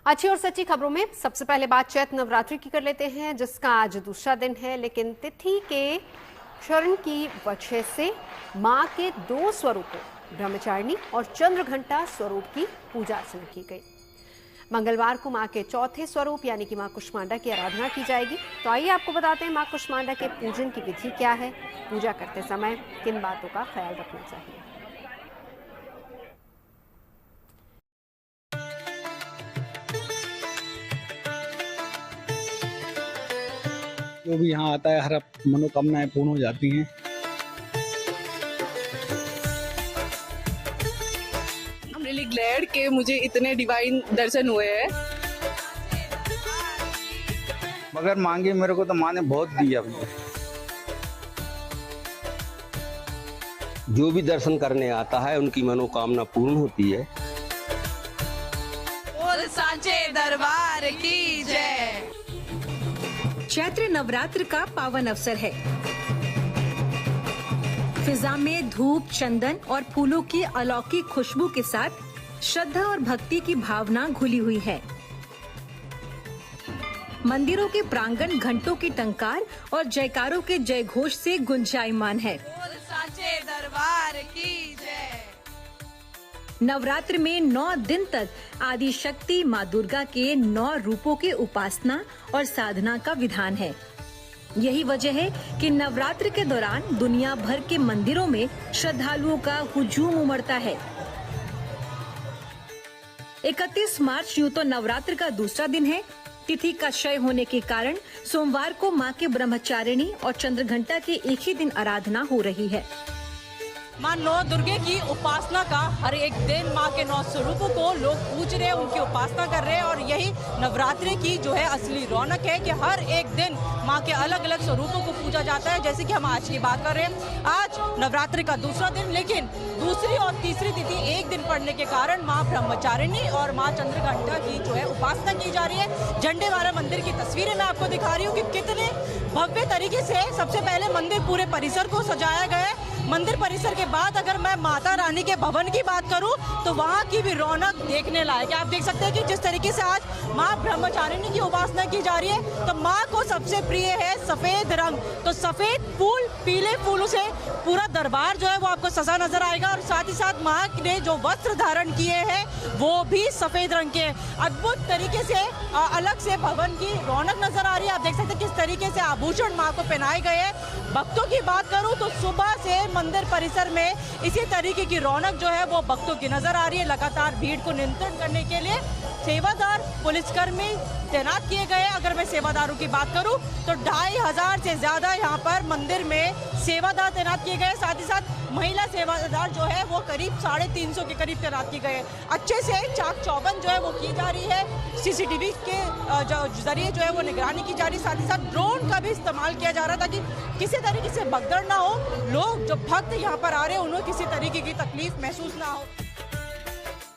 अच्छी और सच्ची खबरों में सबसे पहले बात चैत्र नवरात्रि की कर लेते हैं, जिसका आज दूसरा दिन है। लेकिन तिथि के क्षरण की वजह से मां के दो स्वरूपों ब्रह्मचारिणी और चंद्रघंटा स्वरूप की पूजा अर्चना की गई। मंगलवार को मां के चौथे स्वरूप यानी कि मां कुष्मांडा की आराधना की जाएगी। तो आइए आपको बताते हैं मां कुष्मांडा के पूजन की विधि क्या है, पूजा करते समय किन बातों का ख्याल रखना चाहिए। जो भी यहाँ आता है हर मनोकामनाएं पूर्ण हो जाती हैं। I'm really glad कि मुझे इतने डिवाइन दर्शन हुए हैं। मगर मांगे मेरे को तो माँ ने बहुत दिया। जो भी दर्शन करने आता है उनकी मनोकामना पूर्ण होती है। बोल सांचे दरबार की जय। चैत्र नवरात्र का पावन अवसर है। फिजा में धूप, चंदन और फूलों की अलौकिक खुशबू के साथ श्रद्धा और भक्ति की भावना घुली हुई है। मंदिरों के प्रांगण घंटों की टंकार और जयकारों के जय घोष से गुंजायमान है। बोल सांचे दरबार की जय। नवरात्र में 9 दिन तक आदि शक्ति माँ दुर्गा के 9 रूपों के उपासना और साधना का विधान है। यही वजह है कि नवरात्र के दौरान दुनिया भर के मंदिरों में श्रद्धालुओं का हुजूम उमड़ता है। 31 मार्च यूं तो नवरात्र का दूसरा दिन है। तिथि का क्षय होने के कारण सोमवार को माँ के ब्रह्मचारिणी और चंद्रघंटा के एक ही दिन आराधना हो रही है। माँ नौ दुर्गे की उपासना का हर एक दिन माँ के 9 स्वरूपों को लोग पूज रहे हैं, उनकी उपासना कर रहे हैं। और यही नवरात्रि की जो है असली रौनक है कि हर एक दिन माँ के अलग अलग स्वरूपों को पूजा जाता है। जैसे कि हम आज की बात कर रहे हैं, आज नवरात्रि का दूसरा दिन, लेकिन दूसरी और तीसरी तिथि एक दिन पड़ने के कारण माँ ब्रह्मचारिणी और माँ चंद्रघंटा की जो है उपासना की जा रही है। झंडे वाला मंदिर की तस्वीरें मैं आपको दिखा रही हूँ कि कितने भव्य तरीके से सबसे पहले मंदिर पूरे परिसर को सजाया गया है। मंदिर परिसर के बाद अगर मैं माता रानी के भवन की बात करूं तो वहां की भी रौनक देखने लायक है। आप देख सकते हैं कि जिस तरीके से आज माँ ब्रह्मचारिणी की उपासना की जा रही है, तो माँ को सबसे प्रिय है सफेद रंग। तो सफेद फूल, पीले फूलों से पूरा दरबार जो है वो आपको सजा नजर आएगा। और साथ ही साथ माँ ने जो वस्त्र धारण किए हैं वो भी सफेद रंग के। अद्भुत तरीके से अलग से भवन की रौनक नजर आ रही है। आप देख सकते हैं किस तरीके से आभूषण माँ को पहनाए गए हैं। भक्तों की बात करूं तो सुबह से मंदिर परिसर में इसी तरीके की रौनक जो है वो भक्तों की नजर आ रही है। लगातार भीड़ को नियंत्रण करने के लिए सेवादार पुलिसकर्मी तैनात किए गए। अगर मैं सेवादारों की बात करूं तो 2500 से ज्यादा यहाँ पर मंदिर में सेवादार तैनात किए गए। साथ ही साथ महिला सेवादार जो है वो करीब 350 के करीब तैनात की गए। अच्छे से चाक चौबंद जो है वो की जा रही है। सीसीटीवी के जरिए जो है वो निगरानी की जा रही है। साथ ही साथ ड्रोन का भी इस्तेमाल किया जा रहा था कि किसी तरीके से भगदड़ ना हो, लोग जो भक्त यहाँ पर आ रहे हैं उन्हें किसी तरीके की तकलीफ महसूस ना हो।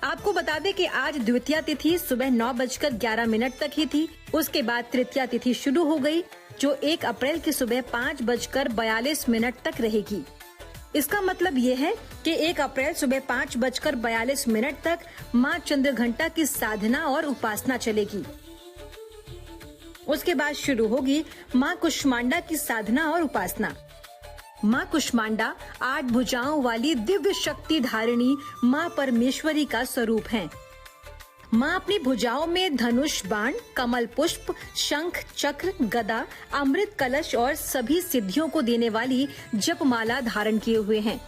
आपको बता दें कि आज द्वितीया तिथि सुबह 9:11 तक ही थी। उसके बाद तृतीया तिथि शुरू हो गई, जो 1 अप्रैल की सुबह 5:42 तक रहेगी। इसका मतलब ये है कि 1 अप्रैल सुबह 5:42 तक माँ चंद्रघंटा की साधना और उपासना चलेगी। उसके बाद शुरू होगी माँ कुष्मांडा की साधना और उपासना। माँ कुष्मांडा 8 भुजाओं वाली दिव्य शक्ति धारिणी माँ परमेश्वरी का स्वरूप है। माँ अपनी भुजाओं में धनुष, बाण, कमल पुष्प, शंख, चक्र, गदा, अमृत कलश और सभी सिद्धियों को देने वाली जपमाला धारण किए हुए हैं।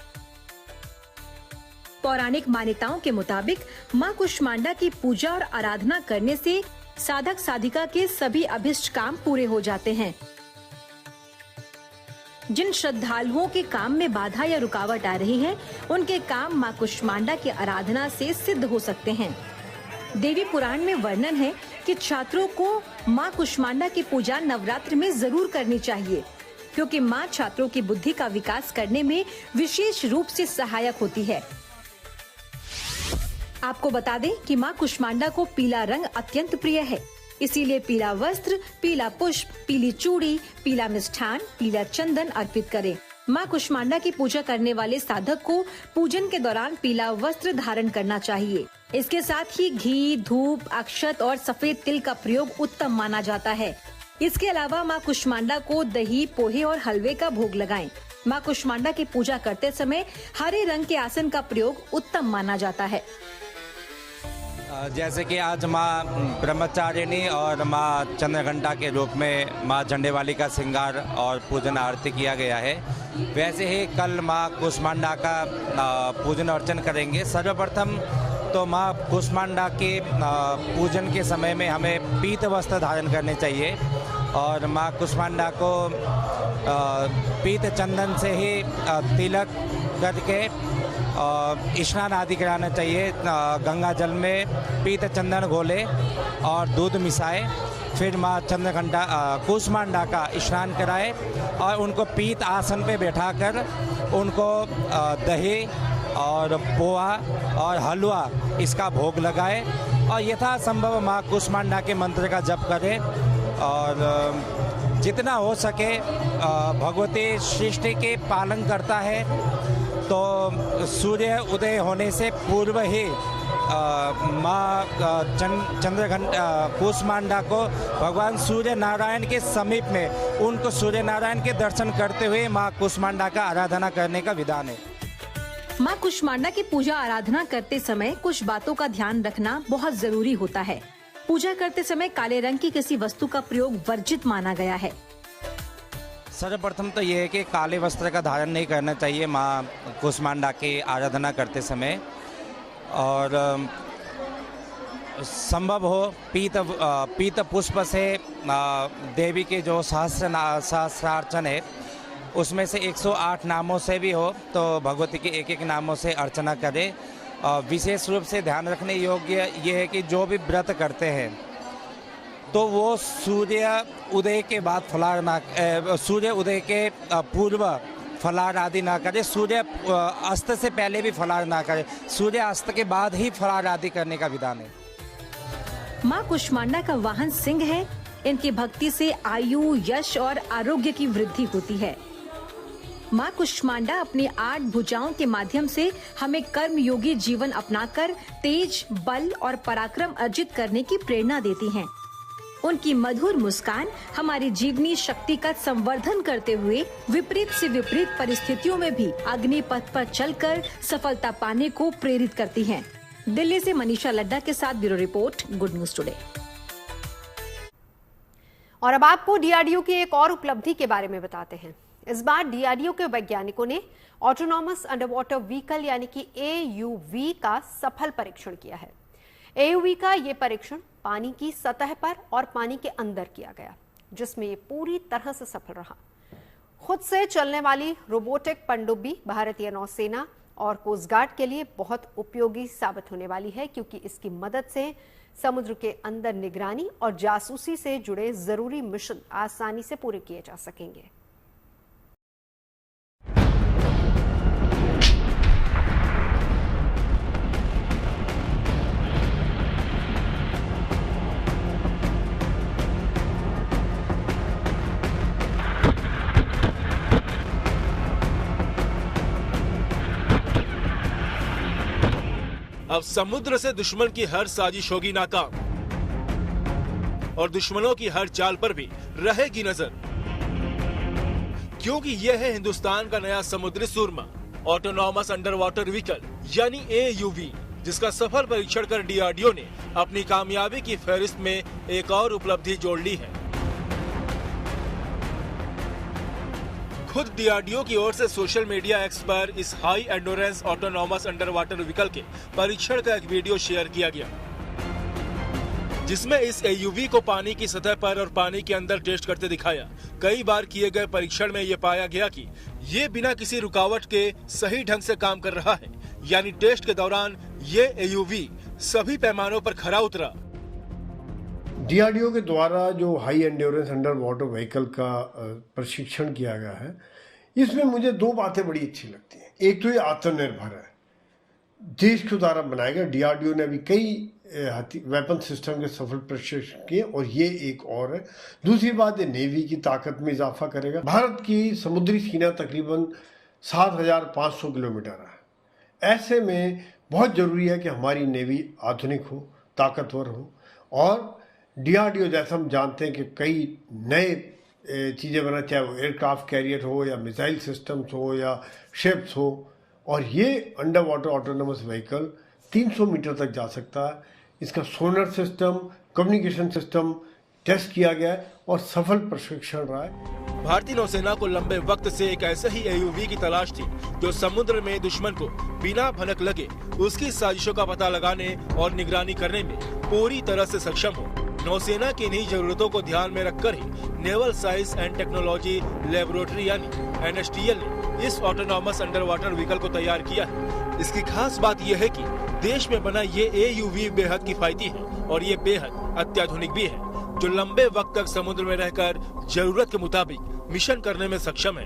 पौराणिक मान्यताओं के मुताबिक माँ कुष्मांडा की पूजा और आराधना करने से साधक साधिका के सभी अभिष्ट काम पूरे हो जाते हैं। जिन श्रद्धालुओं के काम में बाधा या रुकावट आ रही है, उनके काम माँ कुष्मांडा की आराधना से सिद्ध हो सकते हैं। देवी पुराण में वर्णन है कि छात्रों को माँ कुष्मांडा की पूजा नवरात्र में जरूर करनी चाहिए, क्योंकि माँ छात्रों की बुद्धि का विकास करने में विशेष रूप से सहायक होती है। आपको बता दें कि माँ कुष्मांडा को पीला रंग अत्यंत प्रिय है, इसीलिए पीला वस्त्र, पीला पुष्प, पीली चूड़ी, पीला मिष्ठान, पीला चंदन अर्पित करें। माँ कुष्मांडा की पूजा करने वाले साधक को पूजन के दौरान पीला वस्त्र धारण करना चाहिए। इसके साथ ही घी, धूप, अक्षत और सफेद तिल का प्रयोग उत्तम माना जाता है। इसके अलावा मां कुष्मांडा को दही, पोहे और हलवे का भोग लगाएं। मां कुष्मांडा की पूजा करते समय हरे रंग के आसन का प्रयोग उत्तम माना जाता है। जैसे कि आज माँ ब्रह्मचारिणी और माँ चंद्रघंटा के रूप में माँ झंडेवाली का श्रृंगार और पूजन आरती किया गया है, वैसे ही कल माँ कुष्मांडा का पूजन अर्चन करेंगे। सर्वप्रथम तो माँ कुष्मांडा के पूजन के समय में हमें पीत वस्त्र धारण करने चाहिए और माँ कुष्मांडा को पीत चंदन से ही तिलक करके स्नान आदि कराना चाहिए। गंगा जल में पीत चंदन घोले और दूध मिसाए, फिर माँ चंद्रघंटा कुष्मांडा का स्नान कराए और उनको पीत आसन पे बैठाकर उनको दही और पोहा और हलवा इसका भोग लगाए और यथासंभव माँ कुष्मांडा के मंत्र का जप करें और जितना हो सके भगवती सृष्टि के पालन करता है तो सूर्य उदय होने से पूर्व ही माँ चंद्रघंटा कुष्मांडा को भगवान सूर्य नारायण के समीप में उनको सूर्य नारायण के दर्शन करते हुए माँ कुष्मांडा का आराधना करने का विधान है। मां कुष्मांडा की पूजा आराधना करते समय कुछ बातों का ध्यान रखना बहुत जरूरी होता है। पूजा करते समय काले रंग की किसी वस्तु का प्रयोग वर्जित माना गया है। सर्वप्रथम तो ये है कि काले वस्त्र का धारण नहीं करना चाहिए माँ कुष्मांडा की आराधना करते समय और संभव हो पीत पुष्प से देवी के जो सहस्रार्चन है उसमें से 108 नामों से भी हो तो भगवती के एक नामों से अर्चना करें। विशेष रूप से ध्यान रखने योग्य ये है कि जो भी व्रत करते हैं तो वो सूर्य उदय के बाद फलाहार ना सूर्य उदय के पूर्व फलाहार आदि ना करें, सूर्य अस्त से पहले भी फलाहार ना करें, सूर्य अस्त के बाद ही फलाहार आदि करने का विधान है। मां कुष्मांडा का वाहन सिंह है। इनकी भक्ति से आयु, यश और आरोग्य की वृद्धि होती है। मां कुष्मांडा अपनी 8 भुजाओं के माध्यम से हमें कर्म योगी जीवन अपनाकर तेज, बल और पराक्रम अर्जित करने की प्रेरणा देती हैं। उनकी मधुर मुस्कान हमारी जीवनी शक्ति का संवर्धन करते हुए विपरीत से विपरीत परिस्थितियों में भी अग्नि पथ पर चलकर सफलता पाने को प्रेरित करती हैं। दिल्ली से मनीषा लड्डा के साथ bureau report, good news today. और अब आपको डीआरडीओ की एक और उपलब्धि के बारे में बताते हैं। इस बार डीआरडीओ के वैज्ञानिकों ने ऑटोनॉमस अंडर वाटर व्हीकल यानी कि AUV का सफल परीक्षण किया है। AUV का ये परीक्षण पानी की सतह पर और पानी के अंदर किया गया, जिसमें ये पूरी तरह से सफल रहा। खुद से चलने वाली रोबोटिक पनडुब्बी भारतीय नौसेना और कोस्ट गार्ड के लिए बहुत उपयोगी साबित होने वाली है, क्योंकि इसकी मदद से समुद्र के अंदर निगरानी और जासूसी से जुड़े जरूरी मिशन आसानी से पूरे किए जा सकेंगे। अब समुद्र से दुश्मन की हर साजिश होगी नाकाम और दुश्मनों की हर चाल पर भी रहेगी नजर, क्योंकि यह है हिंदुस्तान का नया समुद्री सूरमा ऑटोनॉमस अंडर वाटर व्हीकल यानी AUV, जिसका सफल परीक्षण कर डीआरडीओ ने अपनी कामयाबी की फहरिस्त में एक और उपलब्धि जोड़ ली है। खुद डीआरडीओ की ओर से सोशल मीडिया एक्स पर इस high endurance autonomous under water vehicle के परीक्षण का एक वीडियो शेयर किया गया, जिसमें इस AUV को पानी की सतह पर और पानी के अंदर टेस्ट करते दिखाया। कई बार किए गए परीक्षण में यह पाया गया कि ये बिना किसी रुकावट के सही ढंग से काम कर रहा है, यानी टेस्ट के दौरान ये AUV सभी पैमानों पर खरा उतरा। डीआरडीओ के द्वारा जो high endurance under water vehicle का प्रशिक्षण किया गया है, इसमें मुझे 2 बातें बड़ी अच्छी लगती हैं। एक तो ये आत्मनिर्भर है, देश के द्वारा बनाया गया। डीआरडीओ ने अभी कई वेपन सिस्टम के सफल प्रशिक्षण किए और ये एक और है। दूसरी बात, ये नेवी की ताकत में इजाफा करेगा। भारत की समुद्री सीमा तकरीबन 7,500 किलोमीटर है। ऐसे में बहुत ज़रूरी है कि हमारी नेवी आधुनिक हो, ताकतवर हो, और DRDO जैसा हम जानते हैं कि कई नए चीज़ें बना, चाहे वो एयरक्राफ्ट कैरियर हो या मिसाइल सिस्टम्स हो या शिप्स हो, और ये under water autonomous vehicle 300 metre तक जा सकता है। इसका sonar system, communication system test किया गया है और सफल प्रशिक्षण रहा है। भारतीय नौसेना को लंबे वक्त से एक ऐसे ही AUV की तलाश थी जो समुद्र में दुश्मन को बिना भनक लगे उसकी साजिशों का पता लगाने और निगरानी करने में पूरी तरह से सक्षम हो। नौसेना की इन्हीं जरूरतों को ध्यान में रखकर ही naval science and technology laboratory यानी NSTL ने इस ऑटोनॉमस अंडर वाटर व्हीकल को तैयार किया है। इसकी खास बात यह है कि देश में बना ये AUV बेहद किफायती है और ये बेहद अत्याधुनिक भी है, जो लंबे वक्त तक समुद्र में रहकर जरूरत के मुताबिक मिशन करने में सक्षम है।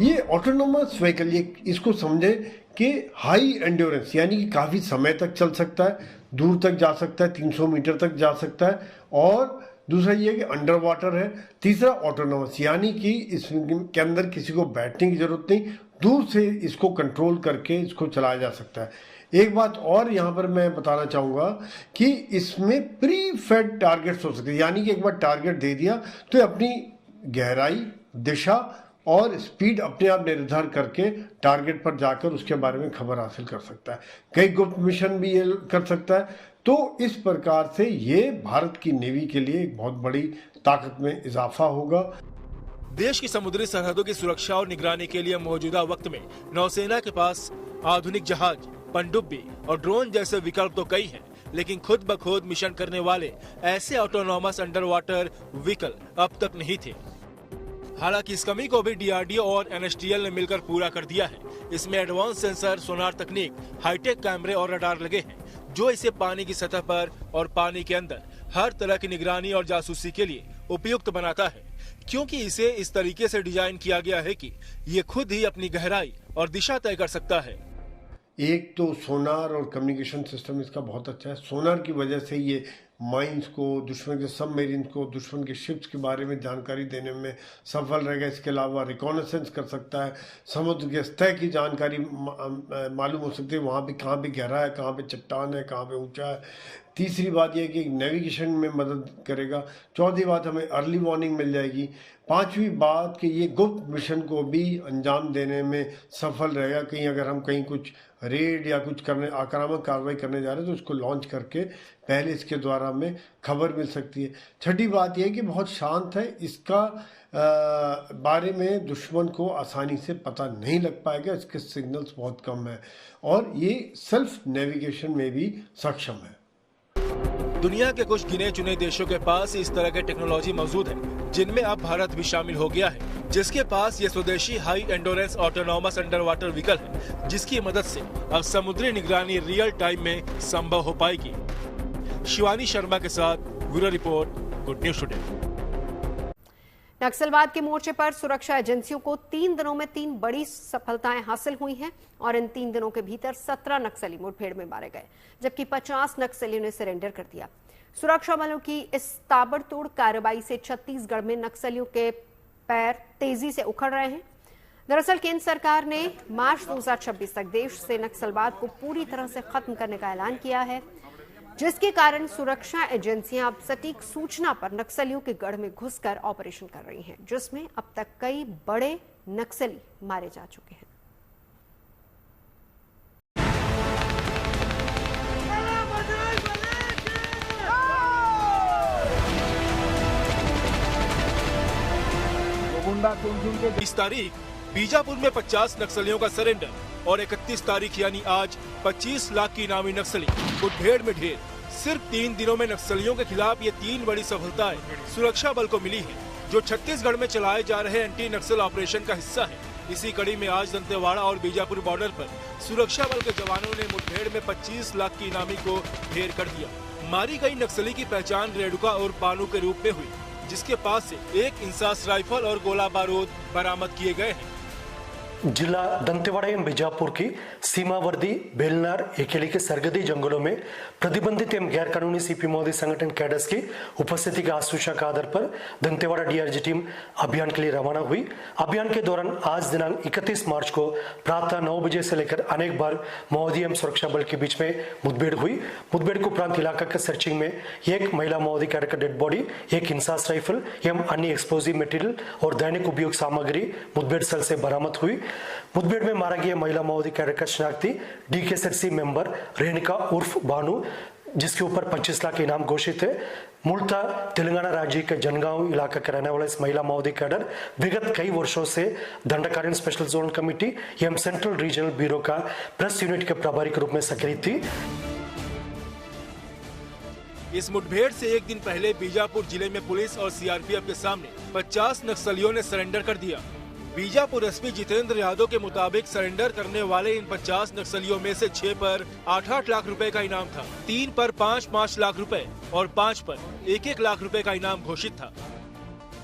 ये ऑटोनोमस व्हीकल, ये इसको समझे कि हाई एंड्योरेंस यानी कि काफ़ी समय तक चल सकता है, दूर तक जा सकता है, 300 मीटर तक जा सकता है, और दूसरा ये कि अंडर वाटर है। तीसरा ऑटोनोमस यानी कि इसके अंदर किसी को बैठने की जरूरत नहीं, दूर से इसको कंट्रोल करके इसको चलाया जा सकता है। एक बात और यहाँ पर मैं बताना चाहूँगा कि इसमें प्री फेड टारगेट्स हो सकते हैं, यानी कि एक बार टारगेट दे दिया तो अपनी गहराई, दिशा और स्पीड अपने आप निर्धारित करके टारगेट पर जाकर उसके बारे में खबर हासिल कर सकता है। कई गुप्त मिशन भी ये कर सकता है। तो इस प्रकार से ये भारत की नेवी के लिए एक बहुत बड़ी ताकत में इजाफा होगा। देश की समुद्री सरहदों की सुरक्षा और निगरानी के लिए मौजूदा वक्त में नौसेना के पास आधुनिक जहाज, पनडुब्बी और ड्रोन जैसे विकल्प तो कई हैं, लेकिन खुद ब खुद मिशन करने वाले ऐसे ऑटोनॉमस अंडर वाटर व्हीकल अब तक नहीं थे। हालांकि इस कमी को भी DRDO और NSTL ने मिलकर पूरा कर दिया है। इसमें एडवांस सेंसर, सोनार तकनीक, हाईटेक कैमरे और रडार लगे हैं, जो इसे पानी की सतह पर और पानी के अंदर हर तरह की निगरानी और जासूसी के लिए उपयुक्त बनाता है, क्योंकि इसे इस तरीके से डिजाइन किया गया है कि ये खुद ही अपनी गहराई और दिशा तय कर सकता है। एक तो सोनार और कम्युनिकेशन सिस्टम इसका बहुत अच्छा है। सोनार की वजह से ये माइंस को, दुश्मन के सबमरीन्स को, दुश्मन के शिप्स के बारे में जानकारी देने में सफल रहेगा। इसके अलावा रिकॉनेसेंस कर सकता है, समुद्र के सतह की जानकारी मालूम हो सकती है, वहाँ पे कहाँ पे गहरा है, कहाँ पे चट्टान है, कहाँ पे ऊंचा है। तीसरी बात यह कि नेविगेशन में मदद करेगा। चौथी बात, हमें अर्ली वार्निंग मिल जाएगी। पांचवी बात कि ये गुप्त मिशन को भी अंजाम देने में सफल रहेगा। कहीं अगर हम कहीं कुछ रेड या कुछ करने, आक्रामक कार्रवाई करने जा रहे हैं, तो उसको लॉन्च करके पहले इसके द्वारा हमें खबर मिल सकती है। छठी बात यह है कि बहुत शांत है, इसका बारे में दुश्मन को आसानी से पता नहीं लग पाएगा, इसके सिग्नल्स बहुत कम है और ये सेल्फ नेविगेशन में भी सक्षम है। दुनिया के कुछ गिने चुने देशों के पास इस तरह के टेक्नोलॉजी मौजूद है, जिनमें अब भारत भी शामिल हो गया है, जिसके पास ये स्वदेशी high endurance autonomous under water vehicle है, जिसकी मदद से अब समुद्री निगरानी रियल टाइम में संभव हो पाएगी। शिवानी शर्मा के साथ bureau report, good news today. नक्सलवाद के मोर्चे पर सुरक्षा एजेंसियों को 3 दिनों में 3 बड़ी सफलताएं हासिल हुई हैं और इन 3 दिनों के भीतर 17 नक्सली मुठभेड़ में मारे गए, जबकि 50 नक्सलियों ने सरेंडर कर दिया। सुरक्षा बलों की इस ताबड़तोड़ कार्रवाई से छत्तीसगढ़ में नक्सलियों के पैर तेजी से उखड़ रहे हैं। दरअसल केंद्र सरकार ने मार्च 2026 तक देश से नक्सलवाद को पूरी तरह से खत्म करने का ऐलान किया है, जिसके कारण सुरक्षा एजेंसियां अब सटीक सूचना पर नक्सलियों के गढ़ में घुसकर ऑपरेशन कर रही हैं, जिसमें अब तक कई बड़े नक्सली मारे जा चुके हैं। इस तारीख बीजापुर में 50 नक्सलियों का सरेंडर और 31 तारीख यानी आज 25 लाख की इनामी नक्सली मुठभेड़ में ढेर। सिर्फ 3 दिनों में नक्सलियों के खिलाफ ये 3 बड़ी सफलताएं सुरक्षा बल को मिली है, जो छत्तीसगढ़ में चलाए जा रहे एंटी नक्सल ऑपरेशन का हिस्सा है। इसी कड़ी में आज दंतेवाड़ा और बीजापुर बॉर्डर पर सुरक्षा बल के जवानों ने मुठभेड़ में 25 लाख की इनामी को ढेर कर दिया। मारी गई नक्सली की पहचान रेणुका और पानू के रूप में हुई, जिसके पास से एक इंसास राइफल और गोला बारूद बरामद किए गए हैं। जिला दंतेवाड़ा एवं बीजापुर की सीमावर्ती बेलनार एकेली के सरहदी जंगलों में प्रतिबंधित एवं गैर कानूनी सीपी मोदी संगठन कैडर्स की उपस्थिति के आसूचना के आधार पर दंतेवाड़ा डीआरजी टीम अभियान के लिए रवाना हुई। अभियान के दौरान आज दिनांक 31 मार्च को प्रातः 9 बजे से लेकर अनेक बार माओवादी एवं सुरक्षा बल के बीच में मुठभेड़ हुई। मुठभेड़ के उपरांत इलाका के सर्चिंग में एक महिला माओवादी कैडर का डेड बॉडी, एक इंसास राइफल एवं अन्य एक्सप्लोजिव मटेरियल और दैनिक उपयोग सामग्री मुठभेड़ स्थल से बरामद हुई। मुठभेड़ में मारा गया महिला माओवादी कैडर का शनाख्ती DKSRC मेंबर रेणुका उर्फ बानू, जिसके ऊपर 25 लाख इनाम घोषित है। मूलतः तेलंगाना राज्य के जनगांव इलाका के रहने वाला इस महिला माओवादी कैडर विगत कई वर्षों से दंडकारण्य स्पेशल जोन कमेटी एवं सेंट्रल रीजनल ब्यूरो का प्रेस यूनिट के प्रभारी के रूप में सक्रिय थी। इस मुठभेड़ से एक दिन पहले बीजापुर जिले में पुलिस और CRPF के सामने 50 नक्सलियों ने सरेंडर कर दिया। बीजापुर एसपी जितेंद्र यादव के मुताबिक सरेंडर करने वाले इन 50 नक्सलियों में से 6 पर 8-8 लाख रुपए का इनाम था, 3 पर 5-5 लाख रुपए और 5 पर 1-1 लाख रुपए का इनाम घोषित था।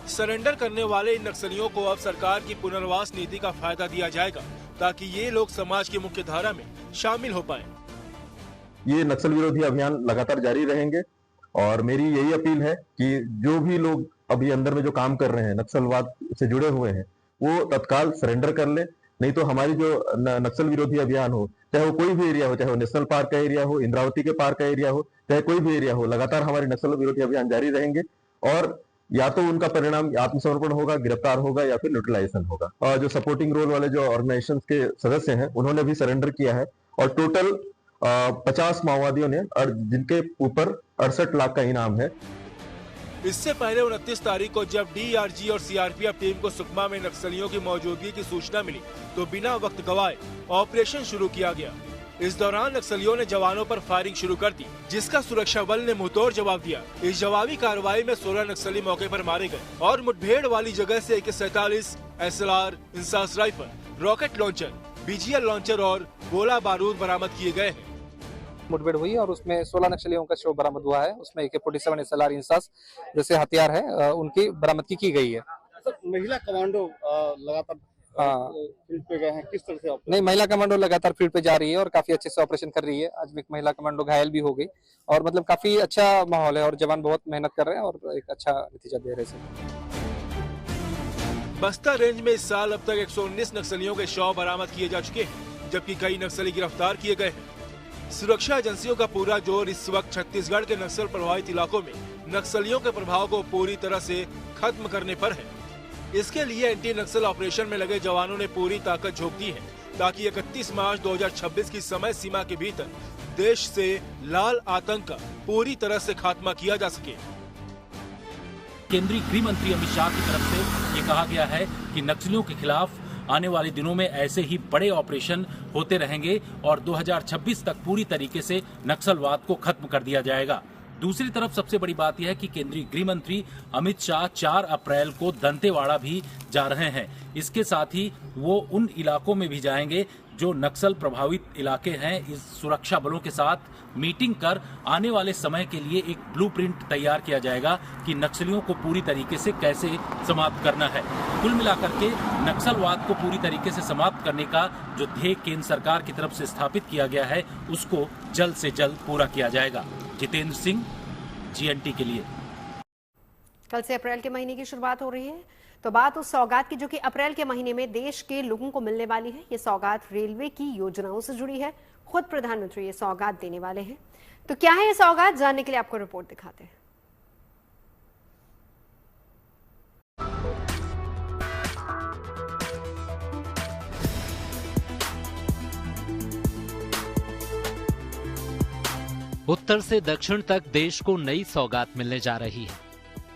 सरेंडर करने वाले इन नक्सलियों को अब सरकार की पुनर्वास नीति का फायदा दिया जाएगा ताकि ये लोग समाज की मुख्य धारा में शामिल हो पाए। ये नक्सल विरोधी अभियान लगातार जारी रहेंगे और मेरी यही अपील है कि जो भी लोग अभी अंदर में जो काम कर रहे हैं, नक्सलवाद से जुड़े हुए हैं, वो तत्काल सरेंडर कर ले। नहीं तो हमारी जो नक्सल विरोधी अभियान हो, चाहे वो कोई भी एरिया हो, चाहे वो नेशनल पार्क का एरिया हो, इंद्रावती के पार्क का एरिया हो, चाहे कोई भी एरिया हो, लगातार हमारे नक्सल विरोधी अभियान जारी रहेंगे और या तो उनका परिणाम आत्मसमर्पण होगा, गिरफ्तार होगा या फिर न्यूट्रलाइजेशन होगा। और जो सपोर्टिंग रोल वाले जो ऑर्गेनाइजेशन के सदस्य हैं, उन्होंने भी सरेंडर किया है और टोटल 50 माओवादियों ने और जिनके ऊपर 68 लाख का इनाम है। इससे पहले 29 तारीख को जब DRG और CRPF टीम को सुकमा में नक्सलियों की मौजूदगी की सूचना मिली तो बिना वक्त गवाए ऑपरेशन शुरू किया गया। इस दौरान नक्सलियों ने जवानों पर फायरिंग शुरू कर दी, जिसका सुरक्षा बल ने मुंहतोड़ जवाब दिया। इस जवाबी कार्रवाई में 16 नक्सली मौके पर मारे गए और मुठभेड़ वाली जगह से AK-47, SLR, INSAS rifle, rocket launcher, BGL launcher और गोला बारूद बरामद किए गए हैं। मुठभेड़ हुई और उसमें 16 नक्सलियों का शव बरामद हुआ है। उसमें AK-47, SLR, इंसास जैसे हथियार है उनकी बरामदगी की गई है। महिला कमांडो लगातार फील्ड पे गए हैं, किस तरह से? नहीं, महिला कमांडो लगातार फील्ड पे जा रही है और काफी अच्छे से ऑपरेशन कर रही है। आज एक महिला कमांडो घायल भी हो गई और मतलब काफी अच्छा माहौल है और जवान बहुत मेहनत कर रहे हैं और एक अच्छा नतीजा दे रहे हैं। बस्तर रेंज में इस साल अब तक 119 नक्सलियों के शव बरामद किए जा चुके हैं, जबकि कई नक्सली गिरफ्तार किए गए हैं। सुरक्षा एजेंसियों का पूरा जोर इस वक्त छत्तीसगढ़ के नक्सल प्रभावित इलाकों में नक्सलियों के प्रभाव को पूरी तरह से खत्म करने पर है। इसके लिए एंटी नक्सल ऑपरेशन में लगे जवानों ने पूरी ताकत झोंक दी है ताकि 31 मार्च 2026 की समय सीमा के भीतर देश से लाल आतंक का पूरी तरह से खात्मा किया जा सके। केंद्रीय गृह मंत्री अमित शाह की तरफ से ये कहा गया है कि नक्सलियों के खिलाफ आने वाले दिनों में ऐसे ही बड़े ऑपरेशन होते रहेंगे और 2026 तक पूरी तरीके से नक्सलवाद को खत्म कर दिया जाएगा। दूसरी तरफ सबसे बड़ी बात यह है कि केंद्रीय गृह मंत्री अमित शाह 4 अप्रैल को दंतेवाड़ा भी जा रहे हैं। इसके साथ ही वो उन इलाकों में भी जाएंगे जो नक्सल प्रभावित इलाके हैं। इस सुरक्षा बलों के साथ मीटिंग कर आने वाले समय के लिए एक ब्लूप्रिंट तैयार किया जाएगा कि नक्सलियों को पूरी तरीके से कैसे समाप्त करना है। कुल मिलाकर के नक्सलवाद को पूरी तरीके से समाप्त करने का जो ध्येय केंद्र सरकार की तरफ से स्थापित किया गया है, उसको जल्द से जल्द पूरा किया जाएगा। जितेंद्र सिंह, GNT के लिए। कल से अप्रैल के महीने की शुरुआत हो रही है, तो बात उस सौगात की जो कि अप्रैल के महीने में देश के लोगों को मिलने वाली है। ये सौगात रेलवे की योजनाओं से जुड़ी है। खुद प्रधानमंत्री ये सौगात देने वाले हैं। तो क्या है ये सौगात, जानने के लिए आपको रिपोर्ट दिखाते हैं। उत्तर से दक्षिण तक देश को नई सौगात मिलने जा रही है।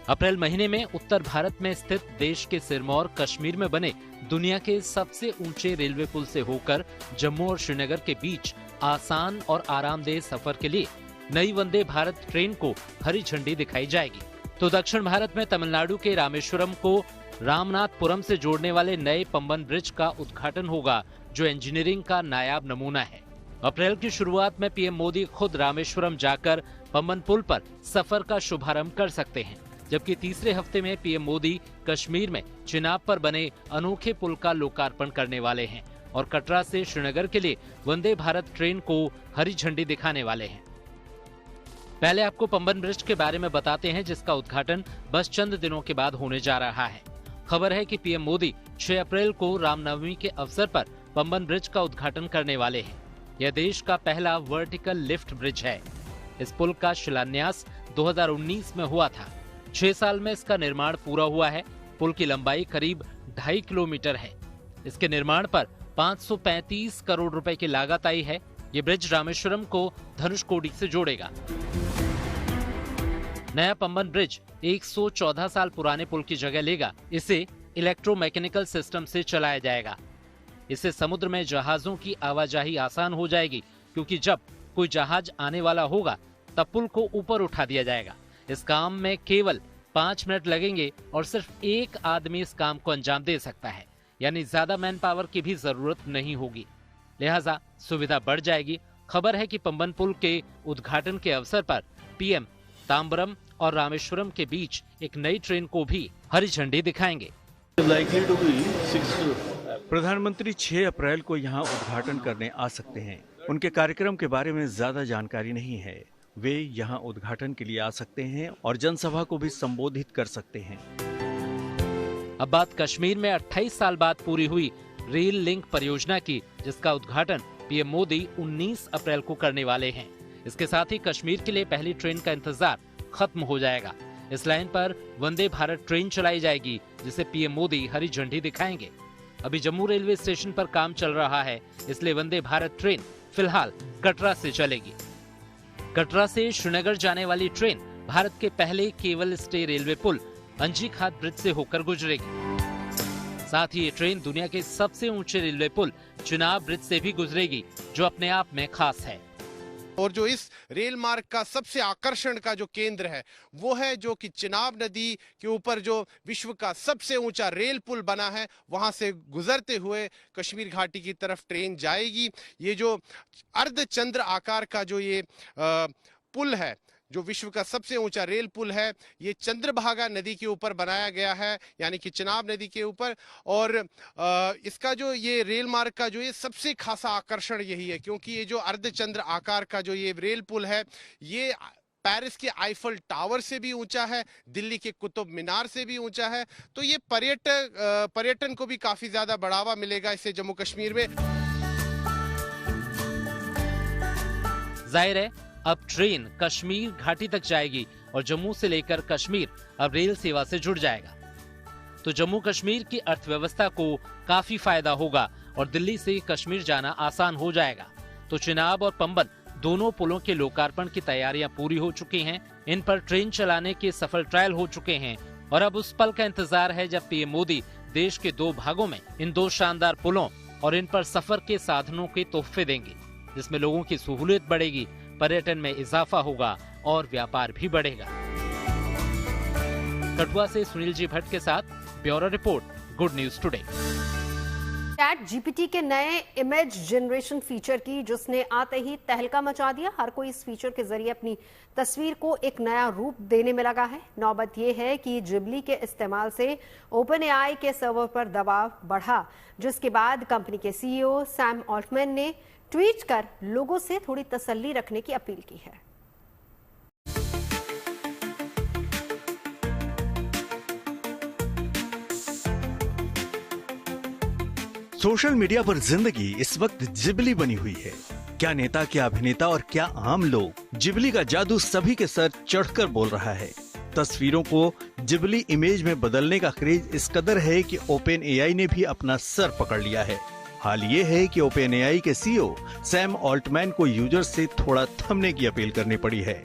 अप्रैल महीने में उत्तर भारत में स्थित देश के सिरमौर कश्मीर में बने दुनिया के सबसे ऊंचे रेलवे पुल से होकर जम्मू और श्रीनगर के बीच आसान और आरामदेह सफर के लिए नई वंदे भारत ट्रेन को हरी झंडी दिखाई जाएगी। तो दक्षिण भारत में तमिलनाडु के रामेश्वरम को रामनाथपुरम से जोड़ने वाले नए पंबन ब्रिज का उद्घाटन होगा, जो इंजीनियरिंग का नायाब नमूना है। अप्रैल की शुरुआत में पीएम मोदी खुद रामेश्वरम जाकर पंबन पुल पर सफर का शुभारंभ कर सकते हैं। जबकि तीसरे हफ्ते में पीएम मोदी कश्मीर में चिनाब पर बने अनोखे पुल का लोकार्पण करने वाले हैं और कटरा से श्रीनगर के लिए वंदे भारत ट्रेन को हरी झंडी दिखाने वाले हैं। पहले आपको पंबन ब्रिज के बारे में बताते हैं, जिसका उद्घाटन बस चंद दिनों के बाद होने जा रहा है। खबर है कि पीएम मोदी 6 अप्रैल को रामनवमी के अवसर पर पंबन ब्रिज का उद्घाटन करने वाले हैं। यह देश का पहला वर्टिकल लिफ्ट ब्रिज है। इस पुल का शिलान्यास 2019 में हुआ था। 6 साल में इसका निर्माण पूरा हुआ है। पुल की लंबाई करीब 2.5 किलोमीटर है। इसके निर्माण पर 535 करोड़ रुपए की लागत आई है। ये ब्रिज रामेश्वरम को धनुषकोडी से जोड़ेगा। नया पंबन ब्रिज 114 साल पुराने पुल की जगह लेगा। इसे इलेक्ट्रोमैकेनिकल सिस्टम से चलाया जाएगा। इससे समुद्र में जहाजों की आवाजाही आसान हो जाएगी, क्योंकि जब कोई जहाज आने वाला होगा तब पुल को ऊपर उठा दिया जाएगा। इस काम में केवल 5 मिनट लगेंगे और सिर्फ एक आदमी इस काम को अंजाम दे सकता है, यानी ज्यादा मैन पावर की भी जरूरत नहीं होगी। लिहाजा सुविधा बढ़ जाएगी। खबर है कि पंबन पुल के उद्घाटन के अवसर पर पीएम तांबरम और रामेश्वरम के बीच एक नई ट्रेन को भी हरी झंडी दिखाएंगे। प्रधानमंत्री 6 अप्रैल को यहां उद्घाटन करने आ सकते हैं। उनके कार्यक्रम के बारे में ज्यादा जानकारी नहीं है। वे यहां उद्घाटन के लिए आ सकते हैं और जनसभा को भी संबोधित कर सकते हैं। अब बात कश्मीर में 28 साल बाद पूरी हुई रेल लिंक परियोजना की, जिसका उद्घाटन पीएम मोदी 19 अप्रैल को करने वाले हैं। इसके साथ ही कश्मीर के लिए पहली ट्रेन का इंतजार खत्म हो जाएगा। इस लाइन पर वंदे भारत ट्रेन चलाई जाएगी, जिसे पीएम मोदी हरी झंडी दिखाएंगे। अभी जम्मू रेलवे स्टेशन पर काम चल रहा है, इसलिए वंदे भारत ट्रेन फिलहाल कटरा से चलेगी। कटरा से श्रीनगर जाने वाली ट्रेन भारत के पहले केवल स्टे रेलवे पुल अंजीखात ब्रिज से होकर गुजरेगी। साथ ही ये ट्रेन दुनिया के सबसे ऊंचे रेलवे पुल चिनाब ब्रिज से भी गुजरेगी, जो अपने आप में खास है। और जो इस रेल मार्ग का सबसे आकर्षण का जो केंद्र है वो है जो कि चिनाब नदी के ऊपर जो विश्व का सबसे ऊंचा रेल पुल बना है, वहां से गुजरते हुए कश्मीर घाटी की तरफ ट्रेन जाएगी। ये जो अर्धचंद्र आकार का जो ये पुल है, जो विश्व का सबसे ऊंचा रेल पुल है, ये चंद्रभागा नदी के ऊपर बनाया गया है, यानी कि चिनाब नदी के ऊपर। और इसका जो ये रेल मार्ग का जो ये सबसे खासा आकर्षण यही है, क्योंकि ये जो अर्धचंद्र आकार का जो ये रेल पुल है, ये पेरिस के आईफल टावर से भी ऊंचा है, दिल्ली के कुतुब मीनार से भी ऊंचा है। तो ये पर्यटन को भी काफी ज्यादा बढ़ावा मिलेगा इससे जम्मू कश्मीर में। जाहिर है अब ट्रेन कश्मीर घाटी तक जाएगी और जम्मू से लेकर कश्मीर अब रेल सेवा से जुड़ जाएगा। तो जम्मू कश्मीर की अर्थव्यवस्था को काफी फायदा होगा और दिल्ली से कश्मीर जाना आसान हो जाएगा। तो चिनाब और पंबन दोनों पुलों के लोकार्पण की तैयारियां पूरी हो चुकी हैं। इन पर ट्रेन चलाने के सफल ट्रायल हो चुके हैं और अब उस पल का इंतजार है जब पीएम मोदी देश के 2 भागों में इन 2 शानदार पुलों और इन पर सफर के साधनों के तोहफे देंगे, जिसमें लोगों की सहूलियत बढ़ेगी, पर्यटन में इजाफा होगा और व्यापार भी बढ़ेगा। कठुआ से सुनील जी भट्ट के साथ bureau report, good news today. ChatGPT के नए इमेज जनरेशन फीचर की जिसने आते ही तहलका मचा दिया। हर कोई इस फीचर के जरिए अपनी तस्वीर को एक नया रूप देने में लगा है। नौबत यह है कि जिबली के इस्तेमाल से OpenAI के सर्वर पर दबाव बढ़ा, जिसके बाद कंपनी के CEO सैम ऑल्टमैन ने ट्वीट कर लोगों से थोड़ी तसल्ली रखने की अपील की है। सोशल मीडिया पर जिंदगी इस वक्त जिबली बनी हुई है। क्या नेता, क्या अभिनेता और क्या आम लोग। जिबली का जादू सभी के सर चढ़कर बोल रहा है। तस्वीरों को जिबली इमेज में बदलने का क्रेज इस कदर है कि OpenAI ने भी अपना सर पकड़ लिया है। हाल ये है कि OpenAI के CEO सैम ऑल्टमैन को यूजर से थोड़ा थमने की अपील करनी पड़ी है।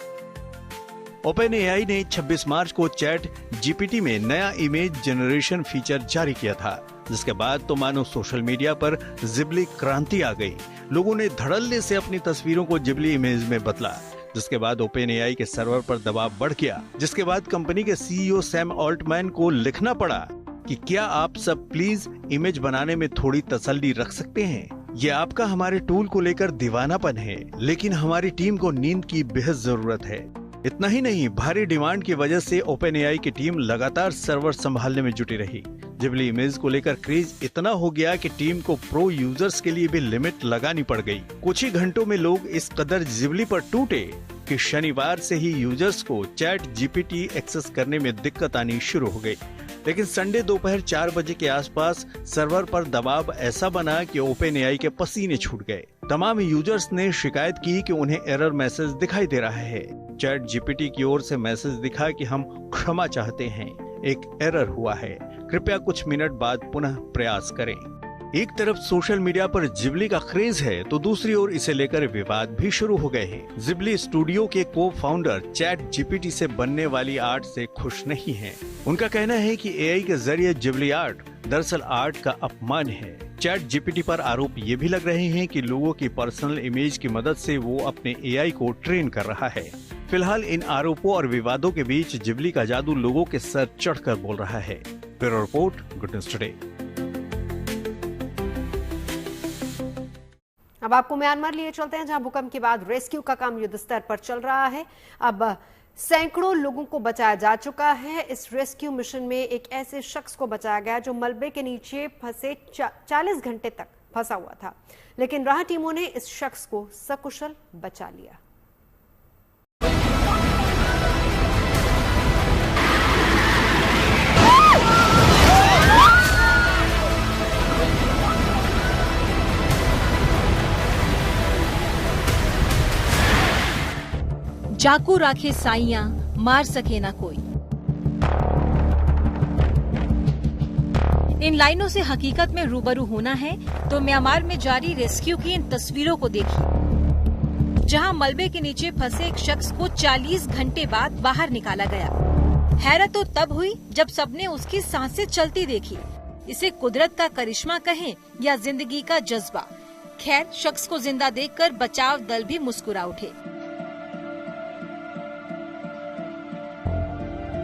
OpenAI ने 26 मार्च को ChatGPT में नया इमेज जनरेशन फीचर जारी किया था, जिसके बाद तो मानो सोशल मीडिया पर जिबली क्रांति आ गई। लोगों ने धड़ल्ले से अपनी तस्वीरों को जिबली इमेज में बदला, जिसके बाद OpenAI के सर्वर पर दबाव बढ़ गया, जिसके बाद कंपनी के CEO सैम ऑल्टमैन को लिखना पड़ा कि क्या आप सब प्लीज इमेज बनाने में थोड़ी तसल्ली रख सकते हैं। ये आपका हमारे टूल को लेकर दीवानापन है, लेकिन हमारी टीम को नींद की बेहद जरूरत है। इतना ही नहीं, भारी डिमांड की वजह से ओपन एआई की टीम लगातार सर्वर संभालने में जुटी रही। जिबली इमेज को लेकर क्रेज इतना हो गया कि टीम को प्रो यूजर्स के लिए भी लिमिट लगानी पड़ गई। कुछ ही घंटों में लोग इस कदर जिबली पर टूटे कि शनिवार से ही यूजर्स को चैट जीपीटी एक्सेस करने में दिक्कत आनी शुरू हो गई। लेकिन संडे दोपहर 4 बजे के आसपास सर्वर पर दबाव ऐसा बना कि ओपन एआई के पसीने छूट गए। तमाम यूजर्स ने शिकायत की कि उन्हें एरर मैसेज दिखाई दे रहा है। चैट जीपीटी की ओर से मैसेज दिखा कि हम क्षमा चाहते हैं, एक एरर हुआ है, कृपया कुछ मिनट बाद पुनः प्रयास करें। एक तरफ सोशल मीडिया पर जिबली का क्रेज है तो दूसरी ओर इसे लेकर विवाद भी शुरू हो गए हैं। जिबली स्टूडियो के को फाउंडर चैट जीपीटी से बनने वाली आर्ट से खुश नहीं हैं। उनका कहना है कि एआई के जरिए जिबली आर्ट दरअसल आर्ट का अपमान है। चैट जीपीटी पर आरोप ये भी लग रहे हैं कि लोगों की पर्सनल इमेज की मदद से वो अपने एआई को ट्रेन कर रहा है। फिलहाल इन आरोपों और विवादों के बीच जिबली का जादू लोगों के सर चढ़कर बोल रहा है। Bureau report, good news today. अब आपको म्यांमार लिए चलते हैं, जहां भूकंप के बाद रेस्क्यू का काम युद्ध स्तर पर चल रहा है। अब सैकड़ों लोगों को बचाया जा चुका है। इस रेस्क्यू मिशन में एक ऐसे शख्स को बचाया गया जो मलबे के नीचे फंसे 40 घंटे तक फंसा हुआ था, लेकिन राहत टीमों ने इस शख्स को सकुशल बचा लिया। जाकू राखे साइयां, मार सके ना कोई। इन लाइनों से हकीकत में रूबरू होना है तो म्यांमार में जारी रेस्क्यू की इन तस्वीरों को देखिए, जहां मलबे के नीचे फंसे एक शख्स को 40 घंटे बाद बाहर निकाला गया। हैरत तो तब हुई जब सबने उसकी सांसें चलती देखी। इसे कुदरत का करिश्मा कहें या जिंदगी का जज्बा। खैर, शख्स को जिंदा देखकर बचाव दल भी मुस्कुरा उठे।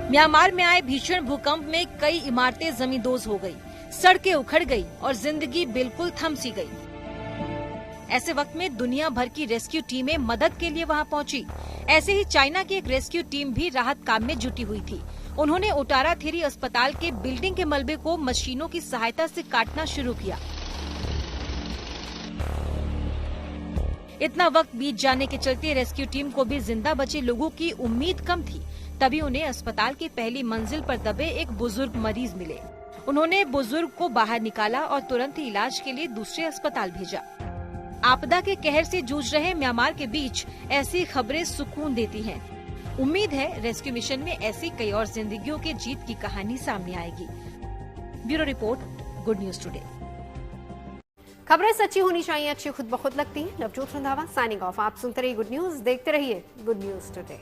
म्यांमार में आए भीषण भूकंप में कई इमारतें जमींदोज हो गई, सड़कें उखड़ गई और जिंदगी बिल्कुल थम सी गई। ऐसे वक्त में दुनिया भर की रेस्क्यू टीमें मदद के लिए वहां पहुंची। ऐसे ही चाइना की एक रेस्क्यू टीम भी राहत काम में जुटी हुई थी। उन्होंने ओटारा थेरी अस्पताल के बिल्डिंग के मलबे को मशीनों की सहायता से काटना शुरू किया। इतना वक्त बीत जाने के चलते रेस्क्यू टीम को भी जिंदा बचे लोगों की उम्मीद कम थी। तभी उन्हें अस्पताल की पहली मंजिल पर दबे एक बुजुर्ग मरीज मिले। उन्होंने बुजुर्ग को बाहर निकाला और तुरंत ही इलाज के लिए दूसरे अस्पताल भेजा। आपदा के कहर से जूझ रहे म्यांमार के बीच ऐसी खबरें सुकून देती हैं। उम्मीद है रेस्क्यू मिशन में ऐसी कई और जिंदगियों के जीत की कहानी सामने आएगी। Bureau report, good news today. खबरें सच्ची होनी चाहिए, अच्छी खुद ब खुद लगती हैं। Navjot Randhawa signing off. आप सुनते रहिए गुड न्यूज, देखते रहिए गुड न्यूज टुडे।